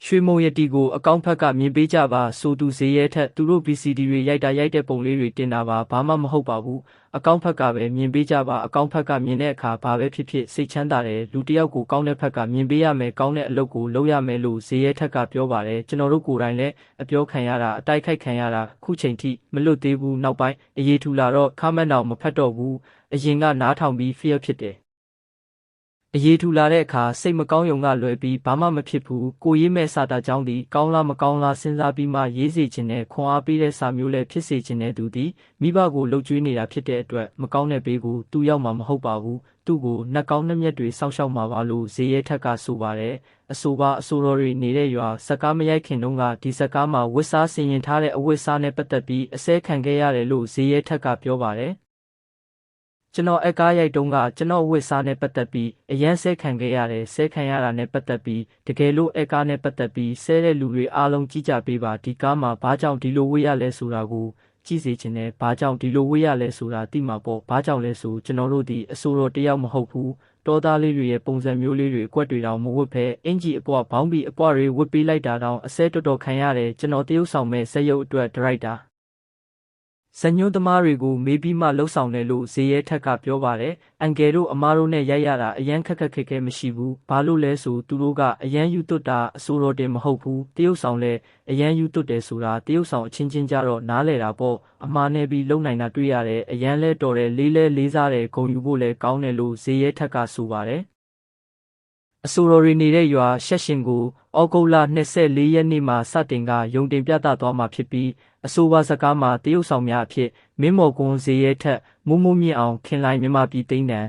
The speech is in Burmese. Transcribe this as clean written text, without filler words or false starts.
ရွှေမုံရတီကိုအကောင့်ဖက်ကမြင်ပေးကြပါဆိုသူဈေးရဲထက်သူတို့ VCD တွေရိုက်တဲ့ပုံလေးတွေတင်တာပါဘာမှမဟုတ်ပါဘူးအကောင့်ဖက်ကပဲမြင်ပေးကြပါအကောင့်ဖက်ကမြင်တဲ့အခါဘာပဲဖြစ်ဖြစ်စိတ်ချမ်းသာတယ်လူတစ်ယောက်ကိုကောင်းတဲ့ဖက်ကမြင်ပေးရမယ်ကောင်းတဲ့အလုပ်ကိုလုပ်ရမယ်လို့ဈေးရဲထက်ကပြောပါတယ်ကျွန်တော်တို့ကိုယ်တိုင်လည်းအပြောခံရတာအတိုက်ခိုက်ခံရတာခုချိန်ထိမလွတ်သေးဘူးနောက်ပိုင်းအရေးထူလာတော့ခမန့်တော့မဖတ်တော့ဘူးအရင်ကနားထောင်ပြီး fear ဖြစ်တယ်အရေးထူလာတဲ့အခါစိတ်မကောင်းရုံကလွယ်ပြီးဘာမှမဖြစ်ဘူးကိုရေးမဲ့စာတာကြောင်းဒီကောင်းလားမကောင်းလားစဉ်းစားပြီးမှရေးစေခြင်းနဲ့ခွန်အားပေးတဲ့စာမျိုးလည်းဖြစ်စေခြင်းနဲ့သူသည်မိဘကိုလှုပ်ကြွေးနေတာဖြစ်တဲ့အတွက်မကောင်းတဲ့ဘေးကိုသူရောက်မှာမဟုတ်ပါဘူးသူ့ကိုနှက်ကောင်းနှက်မျက်တွေစောင့်ရှောက်မှာပါလို့ဈေးရဲထက်ကဆိုပါတယ်အဆိုပါအဆိုတော်တွေနေတဲ့ရွာစကားမရိုက်ခင်တုန်းကဒီစကားမှာဝစ်စားဆင်ရင်ထားတဲ့အဝစ်စားနဲ့ပတ်သက်ပြီးအစဲခံခဲ့ရတယ်လို့ဈေးရဲထက်ကပြောပါတယ်ကျွန်တော်အကားရိုက်တုန်းကကျွန်တော်ဝစ်စားနဲ့ပတ်သက်ပြီးအရန်ဆဲခံခဲ့ရတယ်ဆဲခံရတာနဲ့ပတ်သက်ပြီးတကယ်လို့အကားနဲ့ပတ်သက်ပြီးဆဲတဲ့လူတွေအားလုံးကြည့်ကြပေးပါဒီကားမှာဘာကြောင့်ဒီလိုဝစ်ရလဲဆိုတာကိုကြည့်စေချင်တယ်ဘာကြောင့်ဒီလိုဝစ်ရလဲဆိုတာသိမှာပေါ့ဘာကြောင့်လဲဆိုကျွန်တော်တို့ဒီအဆိုတော်တယောက်မဟုတ်ဘူးတောသားလေးတွေရဲ့ပုံစံမျိုးလေးတွေအကွက်တွေတောင်မဝတ်ဖဲအင်ကြီးအပွားဘောင်းဘီအပွားတွေဝတ်ပေးလိုက်တာတောင်အစဲတော်ခံရတယ်ကျွန်တော်တရုပ်ဆောင်မဲ့ဇက်ရုပ်အတွက်ဒါရိုက်တာဇညွန်းသမားတွေကိုမေးပြီးမှလှုပ်ဆောင်တယ်လို့ဈေးရဲထက်ကပြောပါတယ်။အန်ကယ်တို့အမားတို့နဲ့ရိုက်ရတာအရန်ခက်ခဲမရှိဘူး။ဘာလို့လဲဆိုသူတို့ကအရန်ယူသွတ်တာအစိုးရတင်မဟုတ်ဘူး။တရုတ်ဆောင်လည်းအရန်ယူသွတ်တယ်ဆိုတာတရုတ်ဆောင်အချင်းချင်းကြတော့နားလဲတာပေါ့။အမားနဲ့ပြီးလုံနိုင်တာတွေ့ရတယ်။အရန်လဲတော်တယ်လေးစားတယ်ဂုံယူဖို့လဲကောင်းတယ်လို့ဈေးရဲထက်ကဆိုပါတယ်။အဆိုတော်တွေနေတဲ့ရွာရှက်ရှင်ကိုဩဂုတ်လ24ရက်နေ့မှာစတင်ကရုံတင်ပြသသွားမှာဖြစ်ပြီးအဆိုပါစကားမှာတရုတ်ဆောင်များအဖြစ်မင်းမော်ကွန်းဈေးရဲထက်မိုးမြင့်အောင်ခင်လိုင်းမြန်မာပြည်သိန်းတန်